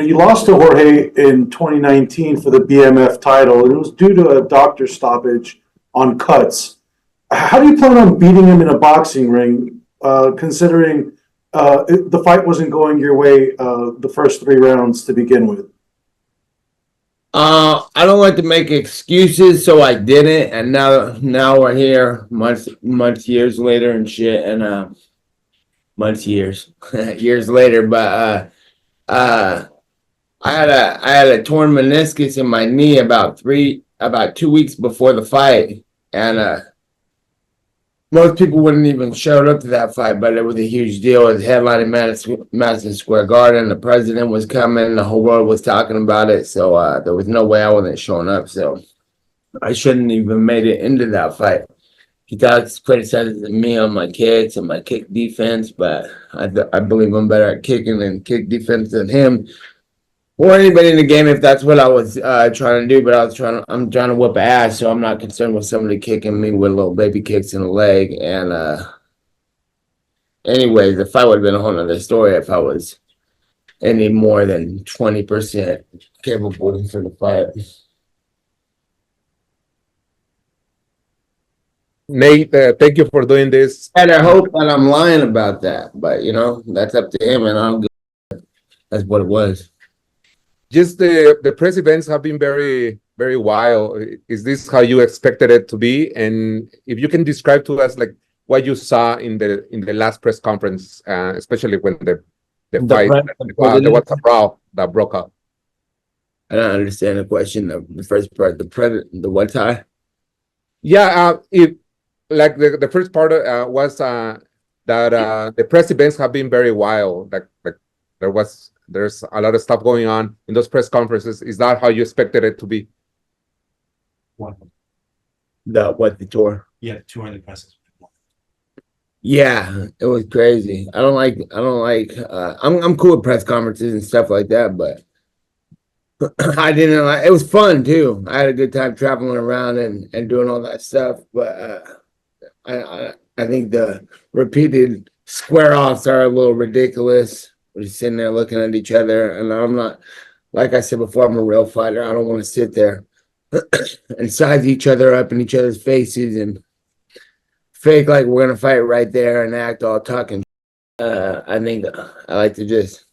you lost to Jorge in 2019 for the BMF title, and it was due to a doctor stoppage on cuts. How do you plan on beating him in a boxing ring, considering the fight wasn't going your way the first 3 rounds to begin with? I don't like to make excuses, so I didn't, and now we're here, months, years later, and shit, and years, years later. But I had a torn meniscus in my knee about 2 weeks before the fight, and most people wouldn't even show up to that fight, but it was a huge deal. It was headlining Madison Square Garden. The president was coming. The whole world was talking about it. So there was no way I wasn't showing up. So I shouldn't even made it into that fight. He talks criticizing me on my kicks and my kick defense, but I believe I'm better at kicking and kick defense than him or anybody in the game if that's what I was trying to do. But I'm trying to whip ass, so I'm not concerned with somebody kicking me with little baby kicks in the leg. And anyways, the fight would have been a whole nother story if I was any more than 20% capable for the fight. Nate, thank you for doing this. And I hope that I'm lying about that, but that's up to him, and I'm good. That's what it was. Just the press events have been very, very wild. Is this how you expected it to be? And if you can describe to us like what you saw in the last press conference, especially when the fight, the what's a brawl that broke up. I don't understand the question. The first part, the what tie? Yeah, like the first part was that the press events have been very wild. Like there's a lot of stuff going on in those press conferences. Is that how you expected it to be? The tour? Yeah, the tour and the press. Yeah, it was crazy. I'm cool with press conferences and stuff like that, but I didn't like it. Was fun too. I had a good time traveling around and doing all that stuff, but I think the repeated square offs are a little ridiculous. We're just sitting there looking at each other, and I'm not, like I said before, I'm a real fighter. I don't want to sit there and size each other up in each other's faces and fake like we're gonna fight right there and act all talking. I think I like to just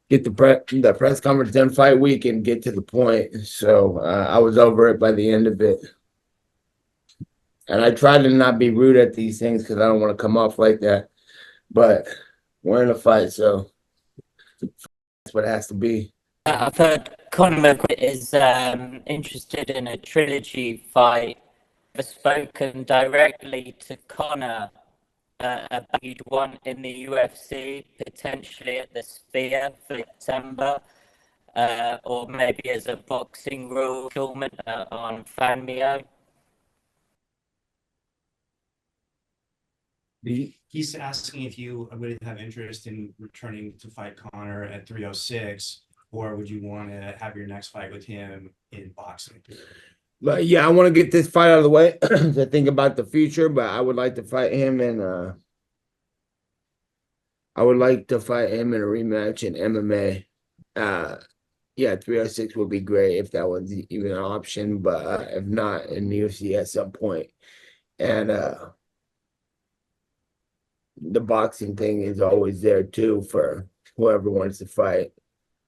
get the press conference done fight week and get to the point. So I was over it by the end of it. And I try to not be rude at these things because I don't want to come off like that. But we're in a fight, so that's what it has to be. I've heard Conor McGregor is interested in a trilogy fight. I've spoken directly to Conor about you'd want in the UFC, potentially at the Sphere for September, or maybe as a boxing rule tournament on Fanmio. He's asking if you would have interest in returning to fight Conor at 306, or would you want to have your next fight with him in boxing? But yeah, I want to get this fight out of the way to think about the future, but I would like to fight him in I would like to fight him in a rematch in MMA. Yeah, 306 would be great if that was even an option, but if not, in the UFC at some point. And the boxing thing is always there too for whoever wants to fight.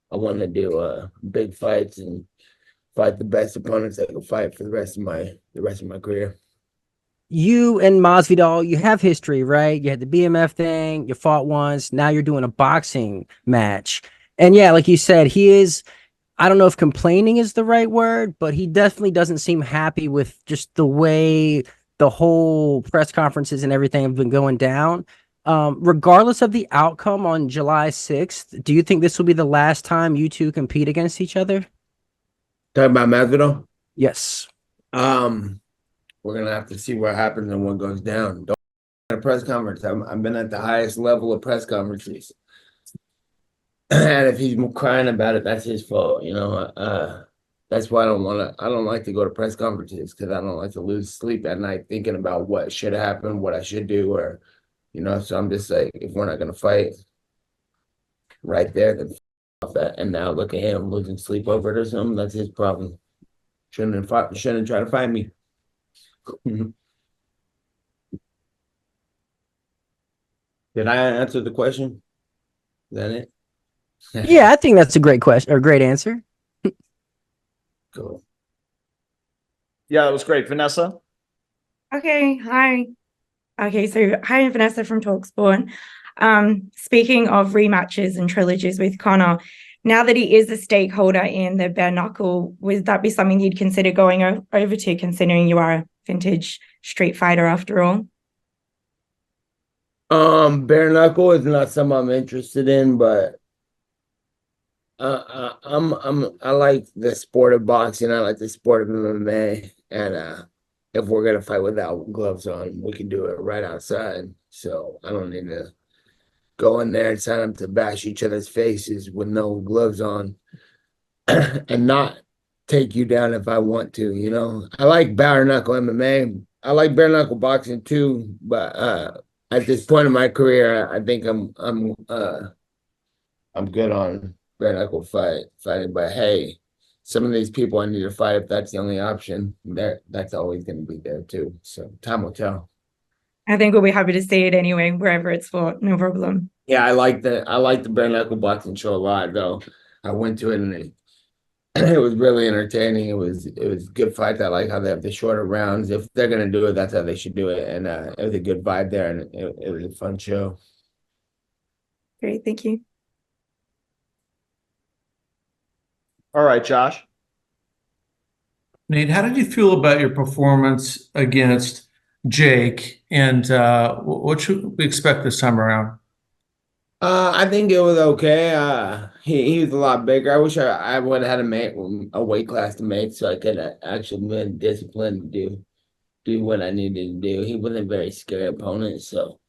I want to do big fights and fight the best opponents I can fight for the rest of my career. You and Masvidal, you have history, right? You had the BMF thing, you fought once, now you're doing a boxing match. And yeah, like you said, he is, I don't know if complaining is the right word, but he definitely doesn't seem happy with just the way the whole press conferences and everything have been going down. Regardless of the outcome on July 6th, do you think this will be the last time you two compete against each other? Talking about Masvidal? Yes. We're gonna have to see what happens and what goes down. Don't at a press conference. I've been at the highest level of press conferences, and if he's crying about it, that's his fault. That's why I don't like to go to press conferences because I don't like to lose sleep at night thinking about what should happen, what I should do, or so I'm just like, if we're not gonna fight right there, then off that, and now look at him losing sleep over it or something. That's his problem. Shouldn't try to find me. Did I answer the question? Is that it? Yeah, I think that's a great question or great answer. Cool. Yeah, that was great. Vanessa? Okay, hi. Okay, so hi, I'm Vanessa from Talksport. Speaking of rematches and trilogies with Conor, now that he is a stakeholder in the bare knuckle, would that be something you'd consider going over to, considering you are a vintage street fighter after all? Bare knuckle is not something I'm interested in, but I like the sport of boxing. I like the sport of MMA, and if we're gonna fight without gloves on, we can do it right outside. So I don't need to go in there and sign up to bash each other's faces with no gloves on, and not take you down if I want to. You know, I like bare knuckle MMA. I like bare knuckle boxing too, but at this point in my career, I think I'm good on bare knuckle fighting. But hey, some of these people I need to fight if that's the only option. That's always going to be there too. So time will tell. I think we'll be happy to see it anyway, wherever it's fought, no problem. Yeah, I like the bare knuckle boxing show a lot though. I went to it and it was really entertaining. It was good fights. I like how they have the shorter rounds. If they're gonna do it, that's how they should do it. And it was a good vibe there, and it was a fun show. Great, thank you. All right, Josh. Nate, how did you feel about your performance against Jake, and what should we expect this time around? I think it was okay. He was a lot bigger. I wish I would have had a weight class to make so I could actually been disciplined to do what I needed to do. He wasn't a very scary opponent, so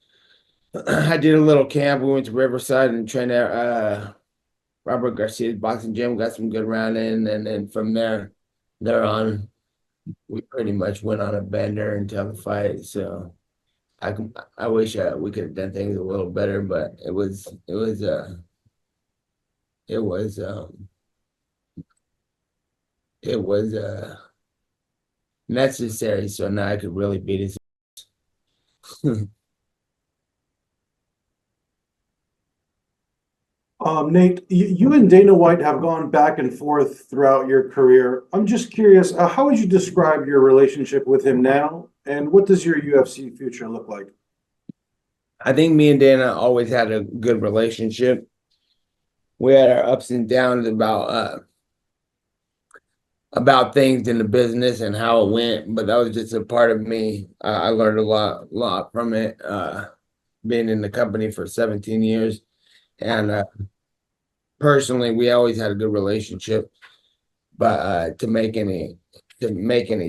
I did a little camp. We went to Riverside and trained at Robert Garcia's boxing gym. Got some good round in, and then from there on, we pretty much went on a bender until the fight. So. I wish we could have done things a little better, but it was necessary. So now I could really beat his. Nate, you and Dana White have gone back and forth throughout your career. I'm just curious, how would you describe your relationship with him now, and what does your UFC future look like? I think me and Dana always had a good relationship. We had our ups and downs about things in the business and how it went, but that was just a part of me. I learned a lot from it. Being in the company for 17 years, and personally, we always had a good relationship. But to make any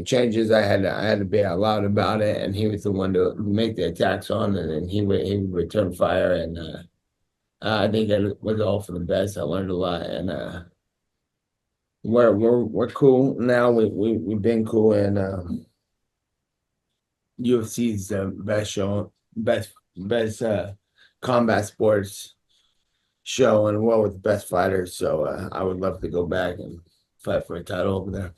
changes, I had to be out loud about it, and he was the one to make the attacks on, and then he would return fire, and I think that was all for the best. I learned a lot, and we're cool now. We've been cool, and UFC's the best show, best combat sports show in the world with the best fighters. So I would love to go back and fight for a title over there.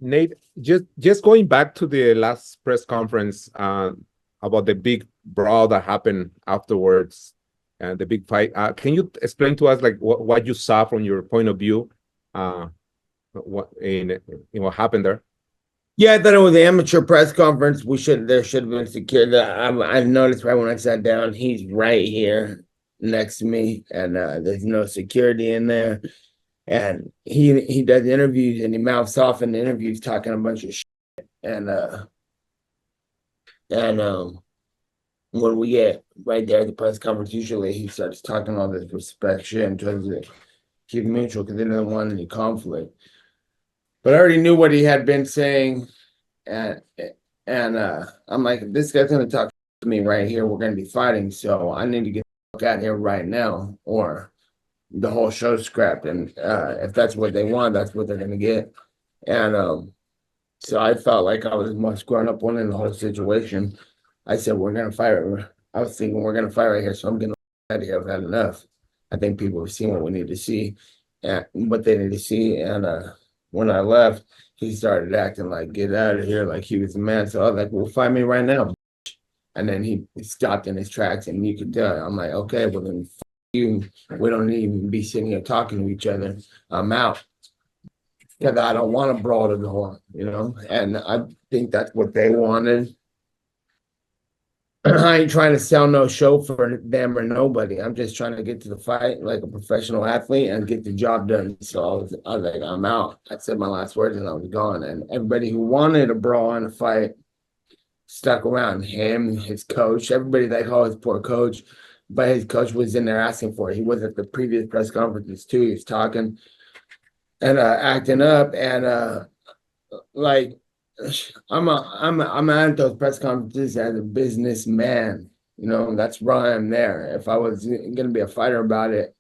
Nate, just going back to the last press conference about the big brawl that happened afterwards and the big fight. Can you explain to us like what you saw from your point of view? What happened there? Yeah, I thought it was the amateur press conference. There should have been security. I noticed right when I sat down, he's right here next to me, and there's no security in there. And he does interviews and he mouths off in the interviews talking a bunch of shit. And when we get right there at the press conference, usually he starts talking all this respect shit in terms of keep mutual because they didn't want any conflict. But I already knew what he had been saying, and I'm like, if this guy's gonna talk to me right here, we're gonna be fighting. So I need to get the fuck out here right now, or the whole show's scrapped. And if that's what they want, that's what they're gonna get. And so I felt like I was the most grown up one in the whole situation. I said, we're gonna fight. I was thinking we're gonna fight right here, so I'm gonna I've had enough. I think people have seen what we need to see and what they need to see. And when I left, he started acting like get out of here, like he was the man. So I was like, well, find me right now. And then he stopped in his tracks, and you could tell. I'm like, okay, well then you. We don't even be sitting here talking to each other. I'm out. Because I don't want to brawl to go on, you know, and I think that's what they wanted. I ain't trying to sell no show for them or nobody. I'm just trying to get to the fight like a professional athlete and get the job done. So I was like, I'm out. I said my last words and I was gone. And everybody who wanted a brawl and a fight stuck around. Him, his coach, everybody like, oh, his poor coach. But his coach was in there asking for it. He was at the previous press conferences too. He was talking and acting up, and like I'm at those press conferences as a businessman. You know, that's why I'm there. If I was gonna be a fighter about it,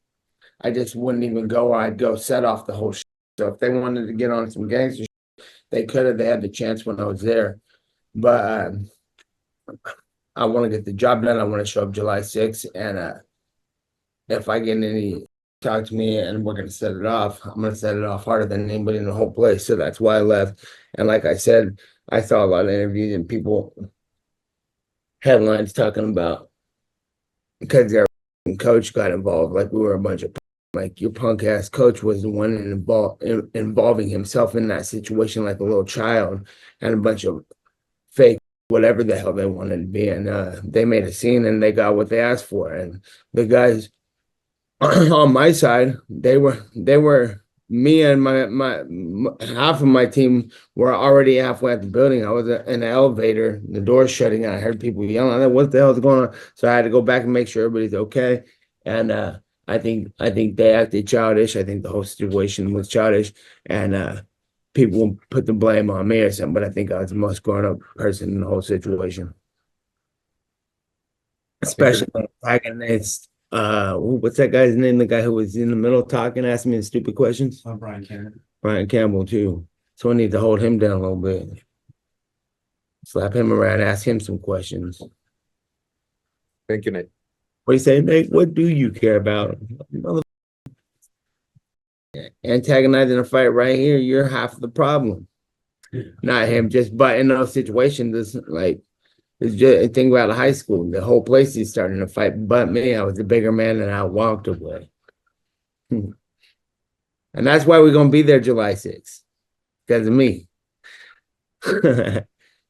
I just wouldn't even go, or I'd go set off the whole shit. So if they wanted to get on some gangster shit, they could have. They had the chance when I was there. But I want to get the job done. I want to show up July 6th. And if I get any talk to me and we're going to set it off, I'm going to set it off harder than anybody in the whole place. So that's why I left. And like I said, I saw a lot of interviews and people, headlines talking about because their coach got involved. Like we were a bunch of, like your punk ass coach was the one involving himself in that situation like a little child, and a bunch of fake whatever the hell they wanted to be. And they made a scene and they got what they asked for. And the guys on my side, they were me and my half of my team were already halfway at the building. I was in the elevator, the door shutting, and I heard people yelling, what the hell is going on? So I had to go back and make sure everybody's okay. And I think they acted childish. I think the whole situation was childish, and people put the blame on me or something, but I think I was the most grown-up person in the whole situation. Especially the antagonist. What's that guy's name? The guy who was in the middle talking, asking me the stupid questions? Brian Campbell. Brian Campbell, too. So I need to hold him down a little bit. Slap him around, ask him some questions. Thank you, Nate. What do you say, Nate? What do you care about? Antagonizing a fight right here, you're half the problem. Not him, just but in those situations, like it's just think about high school. The whole place is starting to fight, but me, I was the bigger man and I walked away. And that's why we're gonna be there July 6th. Because of me.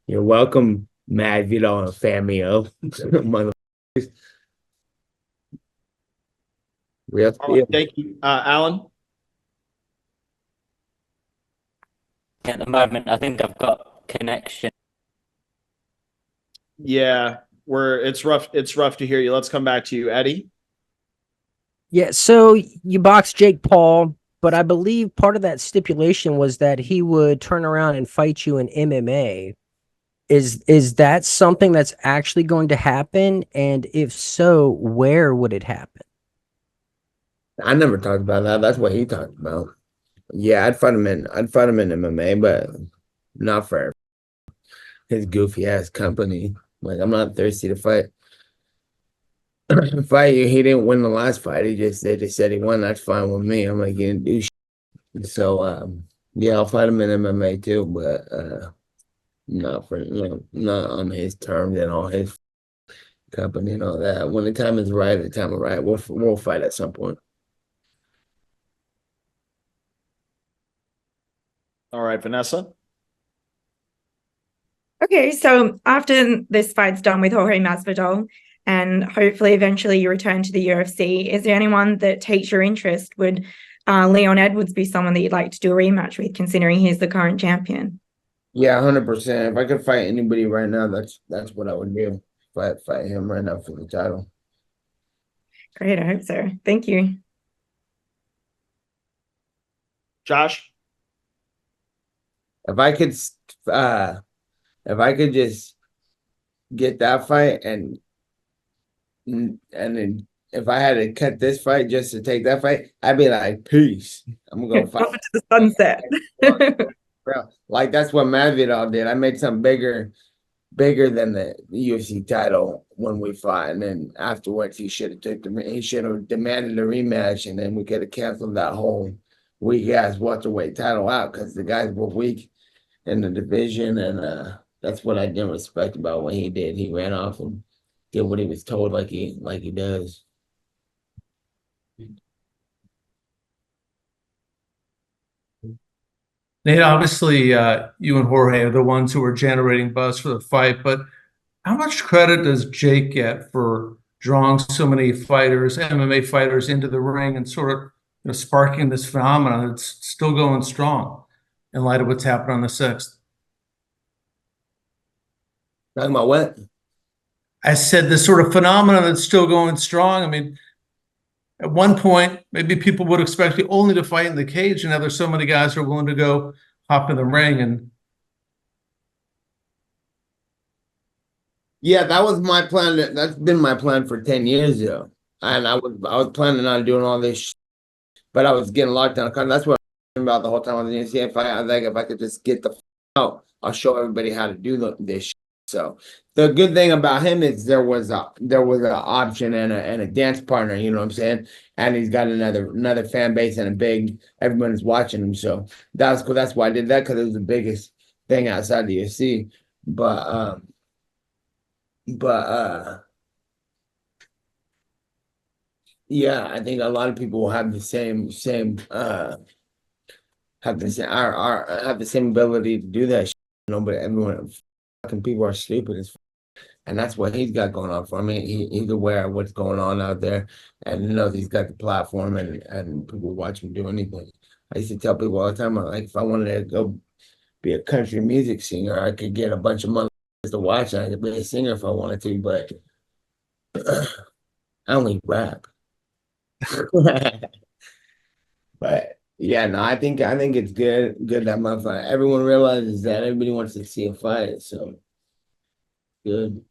You're welcome, Masvidal and Famio. Motherfuckers. Real All right, thank you. Alan? At the moment, I think I've got connection. Yeah, it's rough to hear you. Let's come back to you, Eddie. Yeah, so you boxed Jake Paul, but I believe part of that stipulation was that he would turn around and fight you in MMA. Is that something that's actually going to happen? And if so, where would it happen? I never talked about that. That's what he talked about. Yeah, I'd fight him in MMA, but not for his goofy ass company. Like, I'm not thirsty to fight you. He didn't win the last fight. They just said he won. That's fine with me. I'm like, he didn't do shit. So yeah, I'll fight him in MMA too, but not for not on his terms and all his company and all that. When the time is right, the time is right. We'll fight at some point. All right, Vanessa. Okay, so after this fight's done with Jorge Masvidal, and hopefully eventually you return to the UFC, is there anyone that takes your interest? Would Leon Edwards be someone that you'd like to do a rematch with, considering he's the current champion? Yeah, 100%. If I could fight anybody right now, that's what I would do. Fight him right now for the title. Great, I hope so. Thank you. Josh? If I could just get that fight and then if I had to cut this fight just to take that fight, I'd be like, peace. I'm gonna go fight. Off to the sunset. Bro, like that's what Masvidal did. I made something bigger bigger than the UFC title when we fought, and then afterwards he should have demanded a rematch, and then we could have canceled that whole weak ass welterweight title out because the guys were weak in the division, and that's what I didn't respect about what he did. He ran off and did what he was told, like he does. Nate, obviously, you and Jorge are the ones who are generating buzz for the fight, but how much credit does Jake get for drawing so many fighters, MMA fighters, into the ring and sort of, sparking this phenomenon that's still going strong in light of what's happened on the 6th? Talking about what? I said this sort of phenomenon that's still going strong. I mean, at one point, maybe people would expect you only to fight in the cage, and now there's so many guys who are willing to go hop in the ring. And Yeah, that was my plan. That's been my plan for 10 years, though. And I was planning on doing all this, but I was getting locked down. That's what I was about the whole time I was in the UFC. If I could just get the out, I'll show everybody how to do this. So the good thing about him is there was an option and a dance partner. You know what I'm saying? And he's got another fan base and everyone's watching him. So that's cool. That's why I did that, because it was the biggest thing outside the UFC. But yeah, I think a lot of people will have the same have the same ability to do that. But everyone fucking people are stupid and that's what he's got going on for him. He's aware of what's going on out there, and knows he's got the platform, and people watch him do anything. I used to tell people all the time, like, if I wanted to go be a country music singer, I could get a bunch of money to watch, and I could be a singer if I wanted to, but I only rap. But yeah, no, I think it's good that motherfucker. Everyone realizes that everybody wants to see a fight, so good.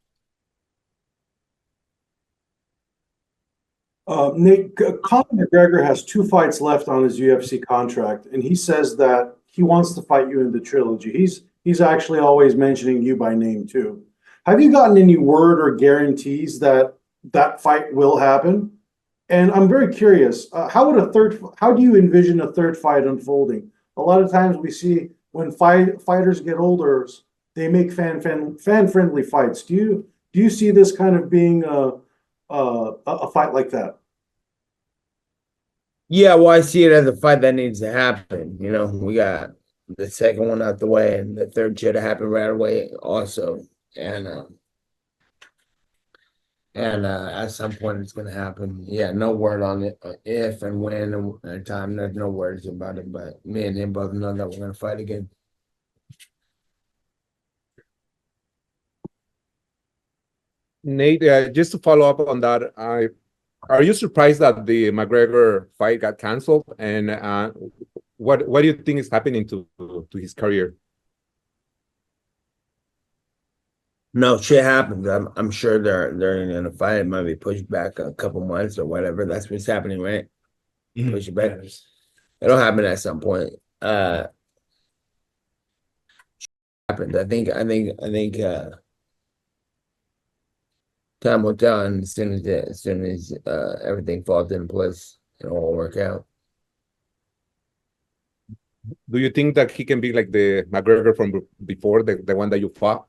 Nick, Conor McGregor has 2 fights left on his UFC contract, and he says that he wants to fight you in the trilogy. He's actually always mentioning you by name too. Have you gotten any word or guarantees that that fight will happen? And I'm very curious, how do you envision a third fight unfolding? A lot of times we see when fighters get older, they make fan friendly fights. Do you see this kind of being a fight like that? Yeah, well, I see it as a fight that needs to happen. We got the second one out the way, and the third should have happened right away also. And at some point it's gonna happen. Yeah, no word on it, if and when and time. There's no words about it, but me and him both know that we're gonna fight again. Nate, just to follow up on that, are you surprised that the McGregor fight got canceled? And what do you think is happening to his career? No, shit happens. I'm sure they're gonna fight. It might be pushed back a couple months or whatever. That's what's happening, right? Push it back. It'll happen at some point. Happens. I think time will tell, and as soon as everything falls into place, it'll all work out. Do you think that he can be like the McGregor from before, the one that you fought?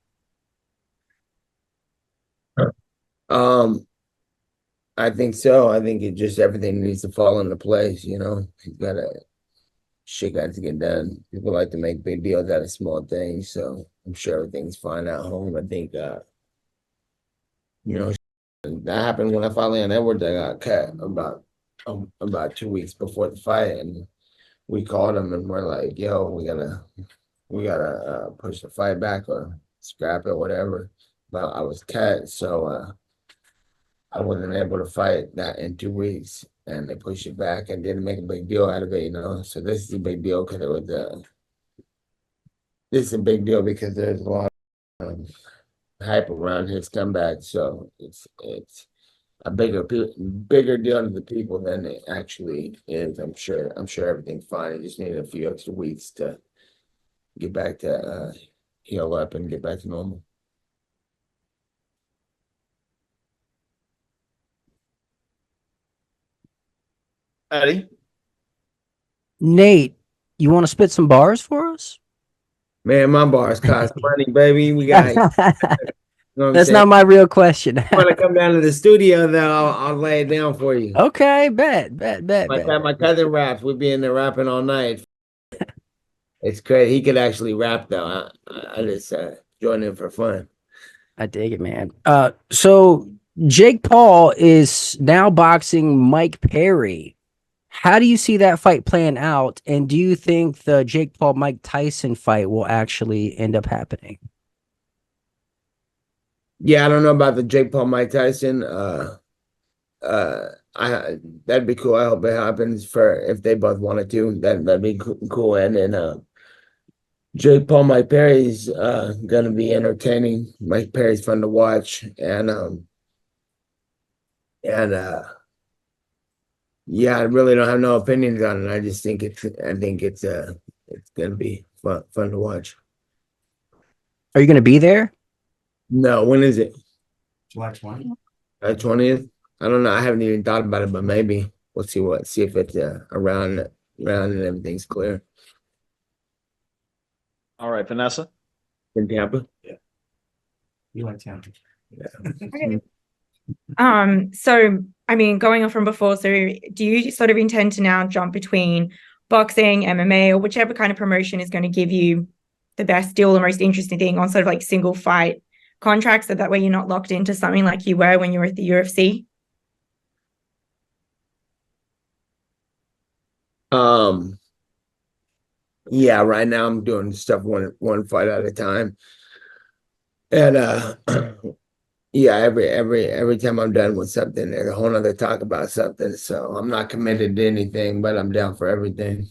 I think so. I think everything needs to fall into place, shit got to get done. People like to make big deals out of small things, so I'm sure everything's fine at home. I think that happened when I fought Leon Edwards. I got cut about 2 weeks before the fight, and we called him and we're like, yo, we gotta push the fight back or scrap it, whatever. But I was cut, so I wasn't able to fight that in 2 weeks, and they pushed it back and didn't make a big deal out of it, So this is a big deal because this is a big deal because there's a lot of hype around his comeback. So it's a bigger deal to the people than it actually is. I'm sure everything's fine. It just needed a few extra weeks to get back to heal up and get back to normal. Eddie? Nate, you want to spit some bars for us? Man, my bars cost money, baby. We got, you know what I'm That's saying? not my real question. Want to come down to the studio, though? I'll lay it down for you. Okay, bet. My cousin raps. We'll be in there rapping all night. It's crazy. He could actually rap though. I just joined in for fun. I dig it, man. So Jake Paul is now boxing Mike Perry. How do you see that fight playing out? And do you think the Jake Paul Mike Tyson fight will actually end up happening? Yeah, I don't know about the Jake Paul Mike Tyson. That'd be cool. I hope it happens for if they both wanted to. That'd be cool. And then Jake Paul Mike Perry's gonna be entertaining. Mike Perry's fun to watch, and yeah, I really don't have no opinions on it. I just think it's gonna be fun to watch. Are you going to be there? No, when is it? July 20th. 20th? I don't know. I haven't even thought about it, but maybe we'll see if it's around and everything's clear All right, Vanessa. in Tampa. You like Tampa. Yeah. So I mean, going on from before, so do you sort of intend to now jump between boxing, MMA, or whichever kind of promotion is going to give you the best deal, the most interesting thing on sort of like single fight contracts, so that way you're not locked into something like you were when you were at the UFC? Yeah, right now I'm doing stuff one fight at a time. And yeah, every time I'm done with something, there's a whole nother talk about something. So I'm not committed to anything, but I'm down for everything.